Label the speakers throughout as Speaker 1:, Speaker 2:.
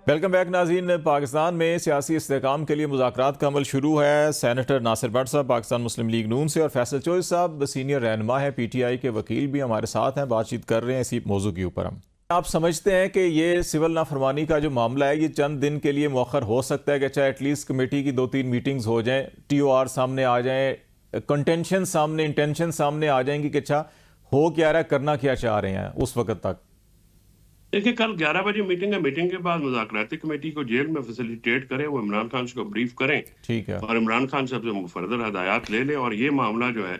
Speaker 1: Welcome back नाज़रीन। पाकिस्तान में सियासी इस्तेहकाम के लिए मुज़ाकरात का अमल शुरू है। सेनेटर नासिर भट्ट साहब पाकिस्तान मुस्लिम लीग नून से और फैसल चोइस साहब सीनियर रहनुमा है, PTI के वकील भी हमारे साथ हैं। बातचीत कर रहे हैं इसी मौजू के ऊपर। हम आप समझते हैं कि ये सिविल नाफरमानी का जो मामला है ये चंद दिन के लिए मौखर हो सकता है कि चाहे एटलीस्ट कमेटी की 2-3 मीटिंग्स हो जाएं, TOR सामने आ जाएं, कंटेंशन सामने, इंटेंशन सामने आ जाएंगी कि अच्छा हो क्या रहा है, करना क्या चाह रहे हैं उस वक्त तक?
Speaker 2: देखिए, कल 11 बजे मीटिंग है। मीटिंग के बाद मुज़ाकराती कमेटी को जेल में फैसिलिटेट करें, वो इमरान खान को ब्रीफ करें,
Speaker 1: ठीक है,
Speaker 2: और इमरान खान साहब से फर्दर हदायत ले लें और ये मामला जो है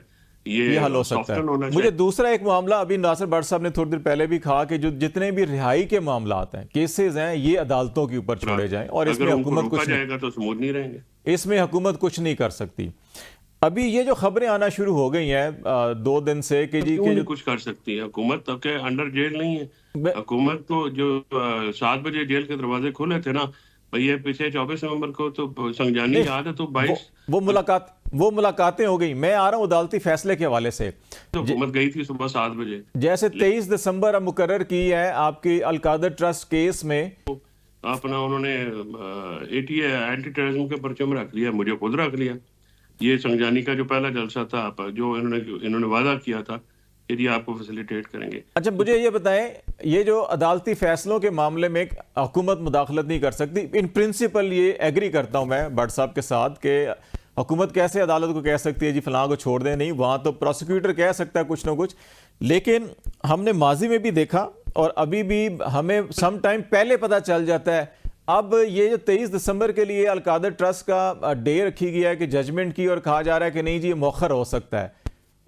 Speaker 1: ये हल हो सकता है। मुझे दूसरा एक मामला अभी नासिर भट्ट साहब ने थोड़ी देर पहले भी कहा कि जो जितने भी रिहाई के मामला आते हैं, केसेस हैं, ये अदालतों के ऊपर छोड़े जाएं और इसमें हुकूमत कुछ
Speaker 2: जाएगा तो स्मूथ नहीं रहेंगे,
Speaker 1: इसमें हुकूमत कुछ नहीं कर सकती। अभी ये जो खबरें आना शुरू हो गई हैं 2 दिन से कि जी
Speaker 2: के जो कुछ कर सकती है हुकूमत, तब के अंडर जेल नहीं है हुकूमत को। जो 7 बजे जेल के दरवाजे खुले थे ना भैया, पिछले 24 नवंबर को तो संजानी याद है, तो 22
Speaker 1: वो मुलाकातें हो गई। मैं आ रहा हूँ अदालती फैसले के हवाले से।
Speaker 2: तो हुकूमत गई थी सुबह 7 बजे।
Speaker 1: जैसे 23 दिसंबर अब मुकर्रर की है आपकी अलकादर ट्रस्ट केस में,
Speaker 2: अपना उन्होंने ATA एंटी टेररिज्म के पर्चे में रख लिया, मुझे खुद रख लिया। ये संजानी का जो पहला जलसा था, जो इन्होंने वादा किया था कि जी आपको फैसिलिटेट करेंगे।
Speaker 1: अच्छा, मुझे ये बताएं, ये जो अदालती फैसलों के मामले में हुकूमत मुदाखलत नहीं कर सकती, इन प्रिंसिपल ये एग्री करता हूं मैं भट्ट साहब के साथ कि हुकूमत कैसे अदालत को कह सकती है जी फलां को छोड़ दें। नहीं, वहां तो प्रोसिक्यूटर कह सकता है कुछ ना कुछ, लेकिन हमने माजी में भी देखा और अभी भी हमें सम टाइम पहले पता चल जाता है। अब ये जो 23 दिसंबर के लिए अलकादर ट्रस्ट का डे रखी गया है कि जजमेंट की, और कहा जा रहा है कि नहीं जी ये मौखर हो सकता है,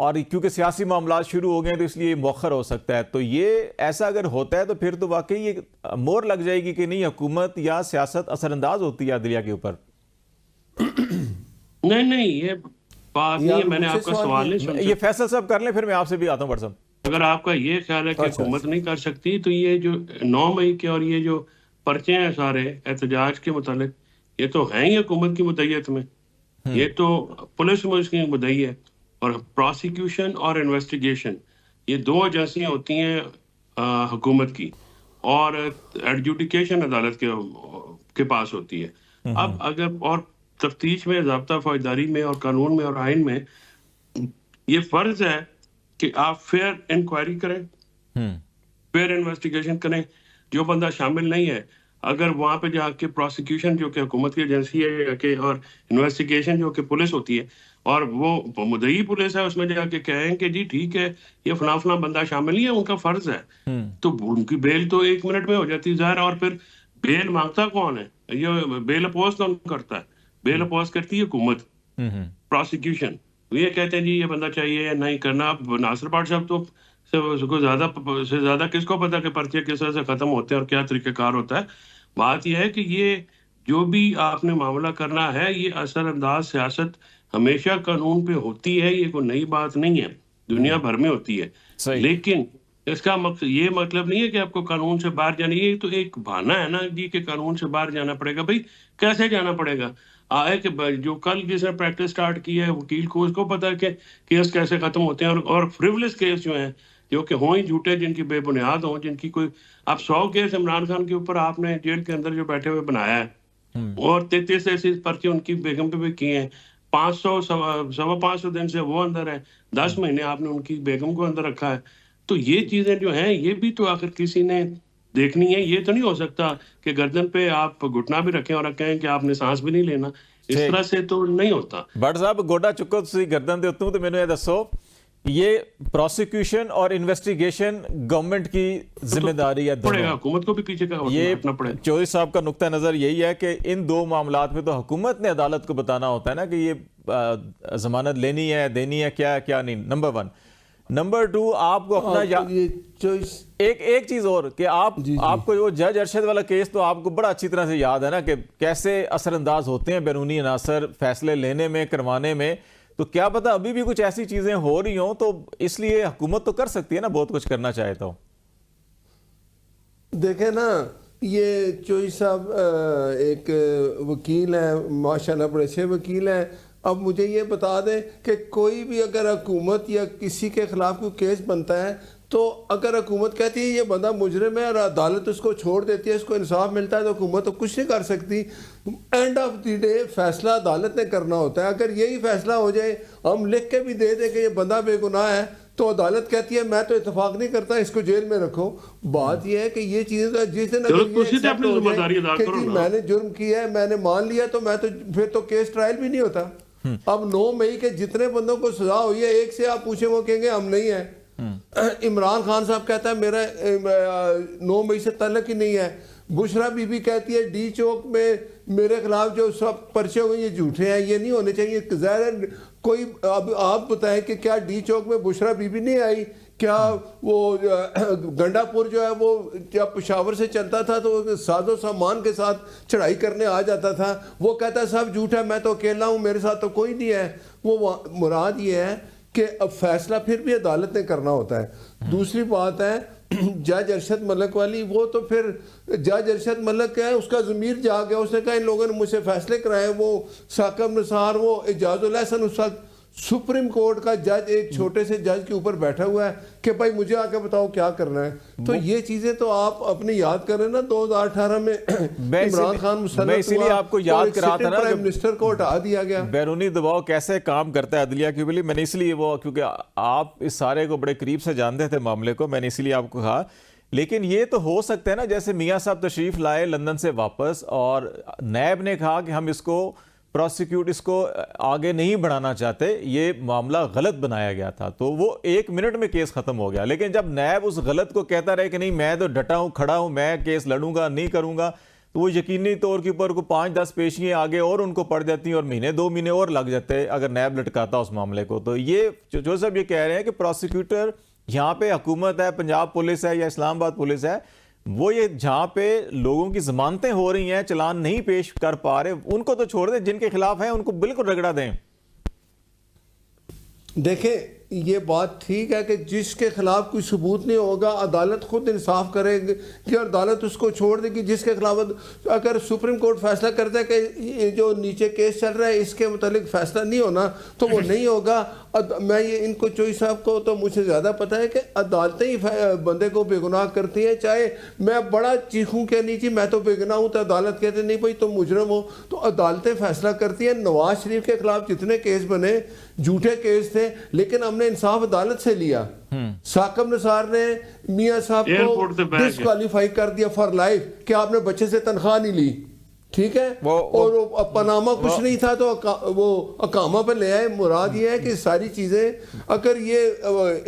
Speaker 1: और क्योंकि सियासी मामला शुरू हो गए तो इसलिए मौखर हो सकता है। तो ये ऐसा अगर होता है तो फिर तो वाकई ये मोहर लग जाएगी कि नहीं हुकूमत या सियासत असरअंदाज होती है अदलिया के ऊपर।
Speaker 2: नहीं, ये बात नहीं है। मैंने आपका सवाल नहीं सुना।
Speaker 1: ये फैसला सब कर लें, फिर मैं आपसे भी आता हूँ भट्ट साहब।
Speaker 2: अगर आपका ये ख्याल है कि हुकूमत नहीं कर सकती, तो ये जो 9 मई के और ये जो पर्चे हैं सारे एहतजाज के मुतालिक, ये तो हैं ही हुकूमत की मुद्दईयत में। ये तो पुलिस की मुद्दई है, और प्रोसिक्यूशन और इन्वेस्टिगेशन ये 2 एजेंसियां होती हैं हुकूमत की, और एडजुडिकेशन अदालत के पास होती है। अब अगर और तफ्तीश में, ज़ाब्ता फौजदारी में और कानून में और आइन में ये फर्ज है कि आप फेयर इंक्वायरी करें, फेयर इन्वेस्टिगेशन करें। जो बंदा शामिल नहीं है, अगर वहां पे जाके प्रोसिक्यूशन जो कि हुकूमत की एजेंसी है कि, और इन्वेस्टिगेशन जो कि पुलिस होती है, और वो मुद्दई पुलिस है, उसमें जाके कहें कि जी ठीक है ये फला बंदा शामिल नहीं है, उनका फर्ज है, तो उनकी बेल तो 1 मिनट में हो जाती है ज़ाहिर। और फिर बेल मांगता कौन है? ये बेल अपोज कौन करता है? बेल अपोज करती है हुकूमत, प्रोसिक्यूशन। ये कहते हैं जी ये बंदा चाहिए या नहीं करना। अब नासिर भट्ट साहब तो से ज्यादा किसको पता कि पर्चे किस तरह से खत्म होते हैं और क्या तरीकेकार होता है। बात यह है कि ये जो भी आपने मामला करना है, ये असरअंदाज सियासत हमेशा कानून पे होती है, ये कोई नई बात नहीं है, दुनिया भर में होती है। लेकिन इसका ये मतलब नहीं है कि आपको कानून से बाहर जाना। ये तो एक बहाना है ना जी कि कानून से बाहर जाना पड़ेगा। भाई कैसे जाना पड़ेगा? आए कि जो कल जिसने प्रैक्टिस स्टार्ट की है वकील को, उसको पता है कि केस कैसे खत्म होते हैं, और फ्रिवलेस केस जो हैं, जो कि हों ही झूठे, जिनकी बेबुनियाद हों, जिनकी कोई, आप 100 केस इमरान खान के ऊपर आपने जेल के अंदर जो बैठे हुए बनाया है, और 33 ऐसे पर्चे उनकी बेगम पे भी किए हैं। 500-525 दिन से वो अंदर है, 10 महीने आपने उनकी बेगम को अंदर रखा है। तो ये चीजें जो हैं, ये भी तो आखिर किसी ने देखनी है। ये तो नहीं हो सकता कि गर्दन पे आप घुटना भी रखें और कहें कि आपने सांस भी नहीं लेना। इस तरह से तो नहीं होता।
Speaker 1: भट्ट साहब गोडा चुको तुसी गर्दन दे उत्तों, तो मैंने दसो ये प्रोसिक्यूशन और इन्वेस्टिगेशन गवर्नमेंट की जिम्मेदारी है,
Speaker 2: पड़ेगा हुकूमत को भी पीछे का हटना पड़ेगा।
Speaker 1: चौधरी साहब का नुक्ता नजर यही है कि इन 2 मामलात में तो हुकूमत ने अदालत को बताना होता है ना कि ये जमानत लेनी है, देनी है, क्या क्या नहीं, नंबर 1। नंबर 2, आपको अपना एक चीज और कि आपको वो जज अरशद वाला केस तो आपको बड़ा अच्छी तरह से याद है ना कि कैसे असरअंदाज होते हैं बैरूनी अनासर फैसले लेने में, करवाने में। तो क्या पता अभी भी कुछ ऐसी चीजें हो रही हों, तो इसलिए हुकूमत तो कर सकती है ना बहुत कुछ करना चाहे तो।
Speaker 3: देखें ना, ये चोई साहब एक वकील हैं, माशाल्लाह बड़े अच्छे वकील हैं। अब मुझे ये बता दें कि कोई भी अगर हुकूमत या किसी के खिलाफ कोई केस बनता है तो अगर हुकूमत कहती है ये बंदा मुजरिम है और अदालत उसको छोड़ देती है, इसको इंसाफ मिलता है, तो हुकूमत तो कुछ नहीं कर सकती। एंड ऑफ द डे फैसला अदालत ने करना होता है। अगर यही फैसला हो जाए, हम लिख के भी दे दें कि ये बंदा बेगुनाह है, तो अदालत कहती है मैं तो इतफाक नहीं करता, इसको जेल में रखो। बात यह है कि ये चीज़ें तो जिस दिन मैंने जुर्म किया है, मैंने मान लिया, तो मैं तो फिर तो केस ट्रायल भी नहीं होता। अब 9 मई के जितने बंदों को सजा हुई है, एक से आप पूछे वो कहेंगे हम नहीं है। इमरान खान साहब कहता है मेरा 9 मई से तल्लक ही नहीं है। बुशरा बीबी कहती है डी चौक में मेरे खिलाफ जो सब पर्चे हुए ये झूठे हैं, ये नहीं होने चाहिए। ज़ाहिर है कोई, अब आप बताएं कि क्या डी चौक में बुशरा बीबी नहीं आई? क्या वो गंडापुर जो है वो जब पेशावर से चलता था तो साजो सामान के साथ चढ़ाई करने आ जाता था? वो कहता है सब झूठ है, मैं तो अकेला हूँ, मेरे साथ तो कोई नहीं है। वो मुराद ये है कि अब फैसला फिर भी अदालत ने करना होता है। दूसरी बात है जज अरशद मलिक वाली, वो तो फिर जज अरशद मलिक है, उसका ज़मीर जाग गया, उसने कहा इन लोगों ने मुझसे फैसले कराए। वो साकिब निसार, वो इजाजुल हसन उस वक्त सुप्रीम कोर्ट का जज एक छोटे से जज के ऊपर बैठा हुआ है कि भाई मुझे आके बताओ क्या करना है। तो ये चीजें तो आप अपनी याद करें ना, 2018 में इमरान खान मुसल्लत
Speaker 1: इसीलिए आपको याद करा था ना,
Speaker 3: प्राइम मिनिस्टर को हटा दिया गया।
Speaker 1: बैरूनी दबाव कैसे काम करता है अदलिया के लिए, मैंने इसलिए वो, क्योंकि आप इस सारे को बड़े करीब से जानते थे मामले को, मैंने इसलिए आपको कहा। लेकिन ये तो हो सकता है ना, जैसे मियां साहब तशरीफ लाए लंदन से वापस और नैब ने कहा कि हम इसको प्रोसिक्यूट इसको आगे नहीं बढ़ाना चाहते, ये मामला गलत बनाया गया था, तो वो 1 मिनट में केस खत्म हो गया। लेकिन जब नैब उस गलत को कहता रहे कि नहीं मैं तो डटा हूं, खड़ा हूं, मैं केस लड़ूंगा, नहीं करूंगा, तो वो यकीनी तौर के ऊपर को 5-10 पेशियां आगे और उनको पड़ जाती हैं और महीने 2 महीने और लग जाते अगर नैब लटकाता उस मामले को। तो ये जो सब ये कह रहे हैं कि प्रोसिक्यूटर यहाँ पे हुकूमत है, पंजाब पुलिस है या इस्लामाबाद पुलिस है, वो ये जहां पे लोगों की जमानतें हो रही हैं, चलान नहीं पेश कर पा रहे, उनको तो छोड़ दें, जिनके खिलाफ है उनको बिल्कुल रगड़ा दें।
Speaker 3: देखें ये बात ठीक है कि जिसके खिलाफ कोई सबूत नहीं होगा अदालत खुद इंसाफ करेगी कि अदालत उसको छोड़ देगी। जिसके खिलाफ अगर सुप्रीम कोर्ट फैसला करता है कि ये जो नीचे केस चल रहा है इसके मुतालिक फैसला नहीं होना, तो वो नहीं होगा। मैं ये इनको चोई साहब को तो मुझे ज़्यादा पता है कि अदालतें ही बंदे को बेगुनाह करती हैं। चाहे मैं बड़ा चीखूँ कि नीचे मैं तो बेगुनाह हूँ, तो अदालत कहते नहीं भाई तुम मुजरम हो, तो अदालतें फैसला करती हैं। नवाज शरीफ के खिलाफ जितने केस बने झूठे केस थे, लेकिन हमने इंसाफ अदालत से लिया। साकिब निसार ने मियां साहब को डिस्क्वालीफाई कर दिया फॉर लाइफ कि आपने बच्चे से तनख्वाह नहीं ली, ठीक है, और पनामा कुछ नहीं था तो वो अकामा पर ले आए। मुराद ये है कि सारी चीज़ें अगर ये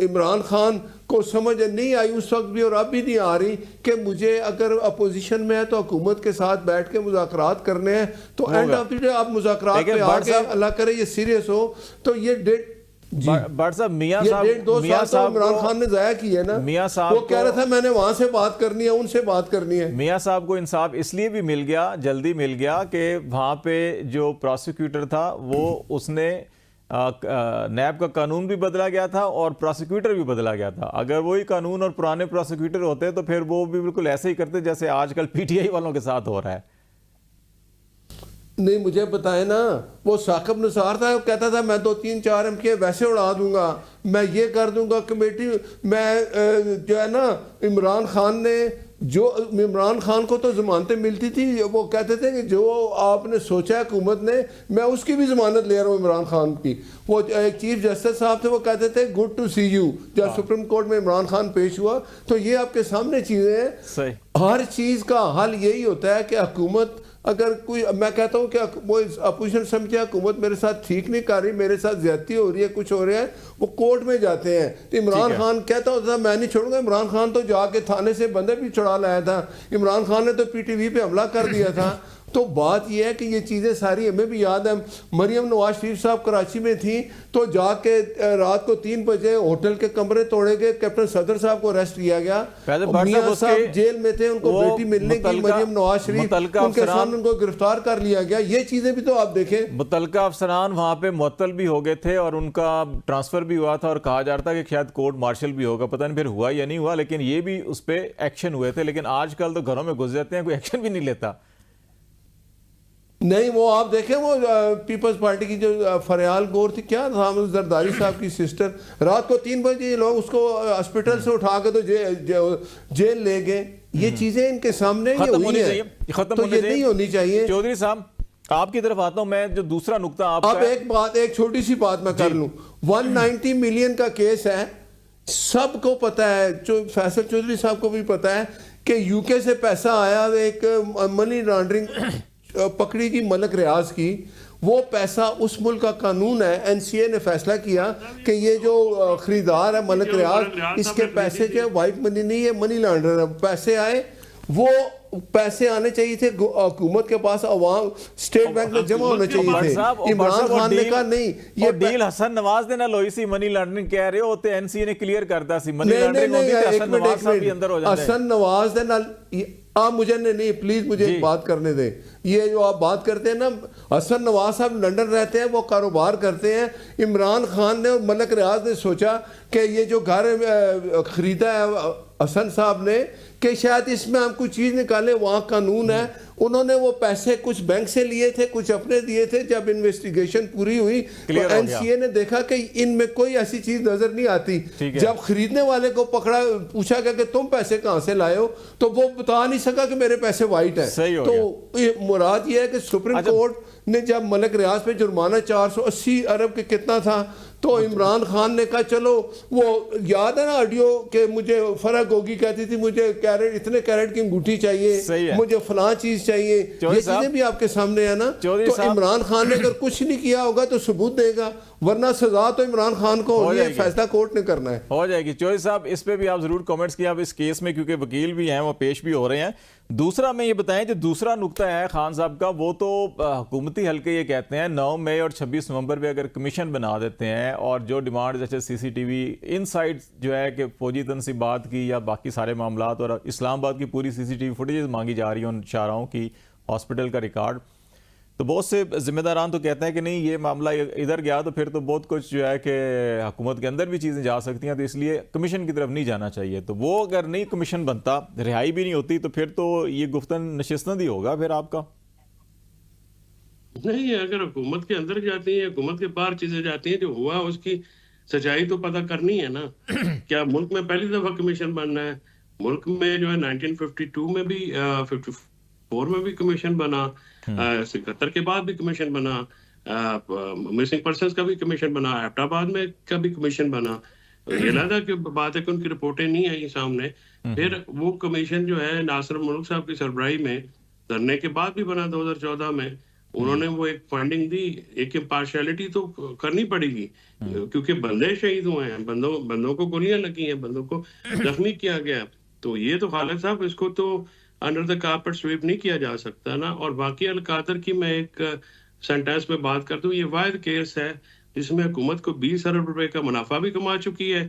Speaker 3: इमरान खान को समझ नहीं आई उस वक्त भी और अब भी नहीं आ रही कि मुझे अगर अपोजिशन में है तो हुकूमत के साथ बैठ के मुज़ाकरात करने हैं, तो एंड ऑफ द डे आप मुज़ाकरात पे आके अल्लाह करे ये सीरियस हो, तो ये डेट
Speaker 1: बट साहब मियां साहब
Speaker 3: 1.5 साल तो इमरान खान ने जाया की है ना।
Speaker 1: मियां साहब
Speaker 3: वो कह रहा था मैंने वहां से बात करनी है, उनसे बात करनी है।
Speaker 1: मियां साहब को इंसाफ इसलिए भी मिल गया, जल्दी मिल गया कि वहां पे जो प्रोसिक्यूटर था वो उसने नैब का कानून भी बदला गया था और प्रोसिक्यूटर भी बदला गया था। अगर वही कानून और पुराने प्रोसिक्यूटर होते तो फिर वो भी बिल्कुल ऐसे ही करते जैसे आजकल पीटीआई वालों के साथ हो रहा है।
Speaker 3: नहीं मुझे बताए ना, वो साकिब निसार था, वो कहता था मैं 2-3-4 MK वैसे उड़ा दूंगा, मैं ये कर दूंगा कमेटी। मैं जो है ना इमरान खान ने जो इमरान खान को तो जमानतें मिलती थी, वो कहते थे कि जो आपने सोचा हुकूमत ने, मैं उसकी भी जमानत ले रहा हूँ इमरान खान की। वो एक चीफ जस्टिस साहब थे, वो कहते थे गुड टू सी यू, जब सुप्रीम कोर्ट में इमरान खान पेश हुआ। तो ये आपके सामने चीज़ें हैं। हर चीज़ का हल यही होता है कि हुकूमत अगर कोई, मैं कहता हूँ कि वो अपोजिशन समझे हुकूमत मेरे साथ ठीक नहीं कर रही, मेरे साथ ज्यादती हो रही है, कुछ हो रहा है, वो कोर्ट में जाते हैं। तो इमरान खान कहता होता था मैं नहीं छोड़ूंगा। इमरान खान तो जाके थाने से बंदे भी छुड़ा लाया था। इमरान खान ने तो PTV पे हमला कर दिया था। तो बात यह है कि ये चीज़ें सारी हमें भी याद है। मरियम नवाज शरीफ साहब कराची में थी तो जाके रात को 3 बजे होटल के कमरे तोड़े गए, कैप्टन सदर साहब को अरेस्ट किया गया। मियां साहब जेल में थे, उनको बेटी मिलने की मरियम नवाज शरीफ, उनके सामने उनको गिरफ्तार कर लिया गया। ये चीज़ें भी तो आप देखें।
Speaker 1: मुतलका अफसरान वहाँ पे मुअत्तल भी हो गए थे और उनका ट्रांसफ़र भी हुआ था और कहा जा रहा था कि शायद कोर्ट मार्शल भी होगा, पता नहीं फिर हुआ या नहीं हुआ, लेकिन ये भी उस पर एक्शन हुए थे। लेकिन आजकल तो घरों में घुस जाते हैं, कोई एक्शन भी नहीं लेता।
Speaker 3: नहीं, वो आप देखें वो पीपल्स पार्टी की जो फरियाल गौर थी, क्या नाम जरदारी साहब की सिस्टर, रात को 3 बजे लोग उसको हॉस्पिटल से उठा के तो जेल ले गए। ये चीजें इनके सामने ये हुई है, तो ये नहीं होनी चाहिए।
Speaker 1: चौधरी साहब आपकी तरफ आता हूं मैं, जो दूसरा नुक्ता आपका
Speaker 3: अब एक छोटी सी बात मैं कर लूं, 190 मिलियन का केस है, सबको पता है, जो फैसल चौधरी साहब को भी पता है कि यूके से पैसा आया, एक मनी लॉन्ड्रिंग पकड़ी की मलक रियाज की, वो पैसा उस मुल्क का कानून है, एनसीए ने फैसला किया कि ये जो खरीदार है मलक रियाज, इसके पैसे जो वाइट मनी नहीं है, मनी लॉन्ड्रर है। पैसे आए, वो पैसे आने चाहिए थे हुकूमत के पास, अवाम स्टेट बैंक में जमा होने चाहिए थे। इमरान खान ने कहा नहीं, ये
Speaker 1: डील हसन नवाज ने ना लोई सी मनी लॉन्ड्रिंग कह रहे हो, एनसीए ने क्लियर करता सी मनी लॉन्ड्रिंग होती है, हसन नवाज साहब भी अंदर हो जाते हैं।
Speaker 3: हसन नवाज ने ना, आप मुझे नहीं, प्लीज मुझे एक बात करने दें। ये जो आप बात करते हैं ना, हसन नवाज साहब लंदन रहते हैं, वो कारोबार करते हैं। इमरान खान ने और मलक रियाज ने सोचा कि ये जो घर खरीदा है हसन साहब ने, कि शायद इसमें हम कुछ चीज़ निकालें, वहाँ कानून है। उन्होंने वो पैसे कुछ बैंक से लिए थे, कुछ अपने दिए थे। जब इन्वेस्टिगेशन पूरी हुई तो एनसीए ने देखा कि इनमें कोई ऐसी चीज़ नजर नहीं आती। जब खरीदने वाले को पकड़ा, पूछा गया कि तुम पैसे कहाँ से लाए हो, तो वो बता नहीं सका कि मेरे पैसे वाइट है। तो मुराद ये है कि सुप्रीम कोर्ट ने जब मलक रियाज पे जुर्माना 480 अरब के कितना था, तो इमरान खान ने कहा चलो, वो याद है ना ऑडियो के, मुझे फर्क होगी कहती थी मुझे कैरेट, इतने कैरेट की अंगूठी चाहिए, मुझे फलां चीज चाहिए, ये चीजें भी आपके सामने है ना। तो इमरान खान ने अगर कुछ नहीं किया होगा तो सबूत देगा, वरना सजा तो इमरान खान को होनी है, फैसला कोर्ट ने करना है,
Speaker 1: हो जाएगी। चौधरी साहब इस पे भी आप जरूर कमेंट्स किए आप इस केस में, क्योंकि वकील भी हैं, वो पेश भी हो रहे हैं। दूसरा मैं ये बताएं, जो दूसरा नुक्ता है खान साहब का, वो तो हुकूमती हल्के ये कहते हैं 9 मई और 26 नवंबर पे अगर कमीशन बना देते हैं, और जो डिमांड जैसे सीसीटीवी इनसाइड जो है कि फौजी तनसीबात की या बाकी सारे मामलात, और इस्लामाबाद की पूरी सीसीटीवी फुटेज मांगी जा रही है उन शाहराहों की, हॉस्पिटल का रिकॉर्ड, तो बहुत से जिम्मेदारान तो कहते हैं कि नहीं ये मामला इधर गया तो फिर तो बहुत कुछ जो है कि हुकूमत के अंदर भी चीज़ें जा सकती हैं, तो इसलिए कमीशन की तरफ नहीं जाना चाहिए। तो वो अगर नहीं कमीशन बनता, रिहाई भी नहीं होती, तो फिर तो ये गुफ्तन नशिस्तंद ही होगा फिर आपका।
Speaker 2: नहीं, अगर हुकूमत के अंदर जाती है, हुकूमत के बाहर चीजें जाती हैं, जो हुआ उसकी सच्चाई तो पता करनी है ना। क्या मुल्क में पहली दफा कमीशन बनना है? मुल्क में जो है 1952 में भी 54 में भी कमीशन बना, 77 के बाद भी कमीशन बना, मिसिंग पर्सन्स का भी कमीशन बना, एबटाबाद में का भी कमीशन बना। ये लगा कि बात है कि उनकी रिपोर्टें नहीं आई सामने। फिर वो कमीशन जो है नासिर मुल्क साहब की सरबराही में धरने के बाद भी बना 2014 में। उन्होंने वो एक फंडिंग दी, एक इम्पार्शियलिटी तो करनी पड़ेगी, क्योंकि बंदे शहीद हुए हैं, बंदों को गोलियां लगी हैं, बंदों को जख्मी किया गया। तो ये तो खालिद साहब, इसको तो अंडर द कारपेट स्वीप नहीं किया जा सकता ना। और बाकी अल-कादर की मैं एक सेंटेंस में बात कर दूं, ये वाहिद केस है जिसमें हुकूमत को 20 अरब रुपए का मुनाफा भी कमा चुकी है,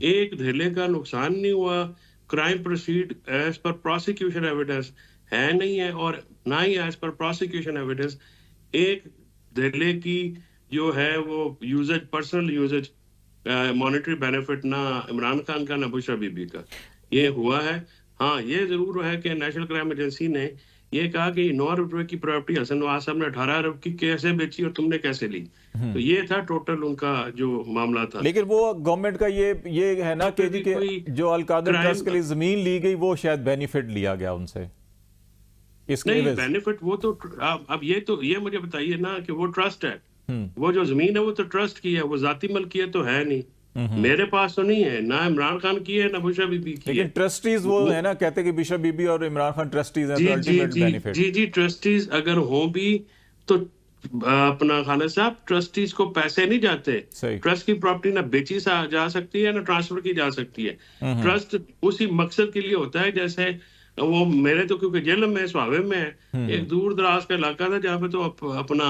Speaker 2: एक धेले का नुकसान नहीं हुआ, crime proceed as per prosecution evidence है नहीं है, और ना ही एज पर प्रोसिक्यूशन एविडेंस एक धेले की जो है वो uses, personal uses, monetary benefit ना इमरान खान का ना बुशरा बीबी का ये हुआ है। हाँ, ये जरूर है कि नेशनल क्राइम एजेंसी ने ये कहा कि 9 अरब रुपए की प्रॉपर्टी हसन नवाज साहब ने 18 अरब की कैसे बेची और तुमने कैसे ली। तो ये था टोटल उनका जो मामला था।
Speaker 1: लेकिन वो गवर्नमेंट का ये है ना कि जो अल-कादर ट्रस्ट के लिए जमीन ली गई वो शायद बेनिफिट लिया गया उनसे।
Speaker 2: नहीं, बेनिफिट वो तो अब ये मुझे बताइए ना कि वो ट्रस्ट है, वो जो जमीन है वो तो ट्रस्ट की है, वो जाती मलकियत तो है नहीं। मेरे पास तो नहीं है, ना इमरान खान की है ना बुशरा बीबी की है।
Speaker 1: लेकिन ट्रस्टीज वो है ना, कहते हैं कि बुशरा बीबी और इमरान खान ट्रस्टीज हैं, तो अल्टीमेट बेनिफिट।
Speaker 2: जी, ट्रस्टीज अगर हो भी तो अपना खालिद साहब, ट्रस्टीज को पैसे नहीं जाते। ट्रस्ट की प्रॉपर्टी ना बेची जा सकती है ना ट्रांसफर की जा सकती है। ट्रस्ट उसी मकसद के लिए होता है, जैसे वो मेरे तो क्योंकि जेल में स्वावे में है, एक दूर दराज का इलाका था जहाँ पे तो अपना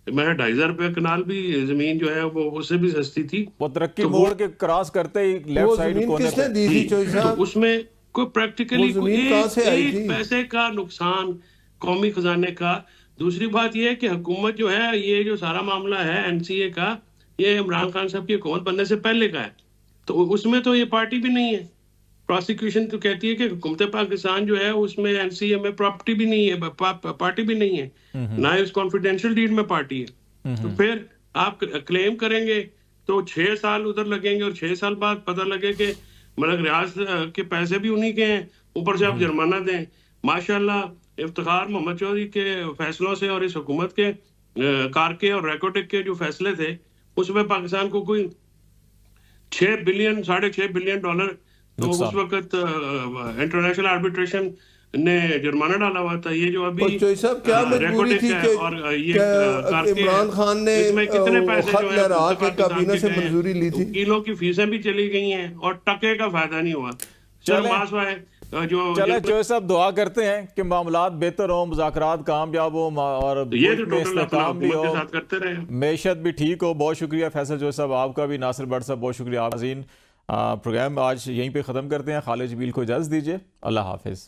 Speaker 2: मेरा 2,500 रुपए कनाल भी जमीन जो है वो उससे भी सस्ती थी।
Speaker 1: वो तरक्की मोड़ के क्रॉस करते ही लेफ्ट साइड कोने पे
Speaker 2: तो उसमें कोई प्रैक्टिकली एक पैसे का नुकसान कौमी खजाने का। दूसरी बात ये है कि हुकूमत जो है, ये जो सारा मामला है एनसीए का, ये इमरान खान साहब की हुकूमत बनने से पहले का है, तो उसमें तो ये पार्टी भी नहीं है। प्रोसिक्यूशन तो कहती है कि हुकूमत पाकिस्तान जो है उसमें एनसीए में प्रॉपर्टी भी नहीं है, पार्टी भी नहीं है, ना ही उस कॉन्फिडेंशियल डीड में पार्टी है। तो फिर आप क्लेम करेंगे तो 6 साल उधर लगेंगे और 6 साल बाद पता लगे कि मलक रियाज के पैसे भी उन्हीं के हैं, ऊपर से आप जुर्माना दें। माशाल्लाह इफ्तिखार मोहम्मद चौधरी के फैसलों से और इस हुकूमत के कारके और रेकोटेक के जो फैसले थे उसमें पाकिस्तान को कोई 6 बिलियन $6.5 बिलियन तो उस वक्त इंटरनेशनल आर्बिट्रेशन ने जुर्माना डाला हुआ था। ये जो अभी
Speaker 3: और चोई साहब क्या मजबूरी थी कि
Speaker 2: और ये
Speaker 3: इमरान खान ने
Speaker 2: इसमें कितने पैसे
Speaker 3: खत
Speaker 2: जो है
Speaker 3: लहरा के
Speaker 2: पाकिस्तान
Speaker 3: काबीना से
Speaker 2: गए हैं,
Speaker 3: मंजूरी ली थी।
Speaker 2: वकीलों की फीसें भी चली गई हैं और टके का फायदा नहीं हुआ।
Speaker 1: चलें।
Speaker 2: सर मासवा है जो
Speaker 1: चले चोई साहब, दुआ करते हैं कि मामलात बेहतर हो, मुज़ाकरात कामयाब हो और
Speaker 2: ये तो
Speaker 1: मुल्क में
Speaker 2: टोटल अपना
Speaker 1: इस्तेहकाम भी
Speaker 2: हुकूमत
Speaker 1: हो,
Speaker 2: के साथ करते रहे।
Speaker 1: मैशत भी ठीक हो। बहुत शुक्रिया फैसल चोई साहब आपका भी, नासिर भट्ट साहब बहुत शुक्रिया। आप प्रोग्राम आज यहीं पे ख़त्म करते हैं। खालिद जमील को इजाज़त दीजिए। अल्लाह हाफिज़।